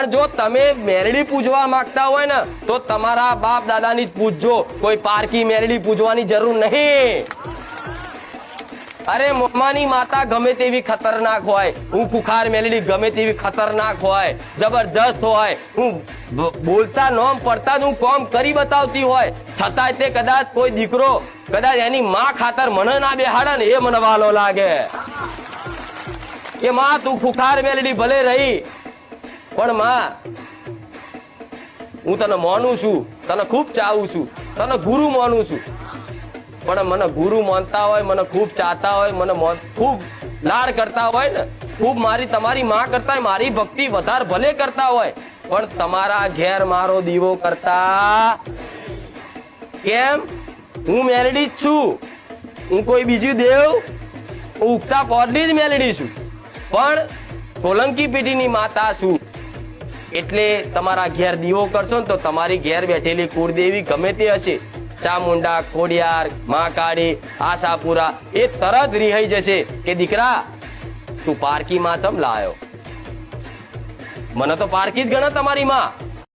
પણ જો તમે મેલડી પૂજવા માંગતા હોય ને તો તમારા બાપ દાદાની જ પૂજજો, કોઈ પારકી મેલડી પૂજવાની જરૂર નહીં. અરે મોમાની માતા ગમે તેવી ખતરનાક હોય, હું કુખાર મેલડી ગમે તેવી ખતરનાક હોય, જબરજસ્ત હોય, હું બોલતા નોમ પડતા હું કોમ કરી બતાવતી હોય, છતાંય તે કદાચ કોઈ દીકરો કદાચ એની માં ખાતર મને ના બેહાડે ને એ મને વાલો લાગે કે માં તું કુખાર મેલડી ભલે રહી પણ માં હું તને માનું છું, તને ખૂબ ચાહું છું, તને ગુરુ માનું છું. પણ મને ગુરુ માનતા હોય, મને ખૂબ ચાહતા હોય, મને ખૂબ લાડ કરતા હોય ને, ખૂબ મારી તમારી માં કરતા મારી ભક્તિ વધારે ભલે કરતા હોય, પણ તમારા ઘેર મારો દીવો કરતા કેમ? હું મેલડી જ છું, હું કોઈ બીજું દેવ, હું ઉગતા પોડની જ મેલડી છું, પણ સોલંકી પેઢીની માતા છું. એટલે તમારા ઘેર દીવો કરશો ને તો તમારી ઘેર બેઠેલી કુળદેવી ગમે તે હશે, ચામુંડા, ખોડિયાર, મહાકાળી, આશાપુરા, એ તરત રિહાઈ જશે કે દીકરા તું પારકી માં ચમ લાયો, મને તો પારકી જ ગણે તમારી માં.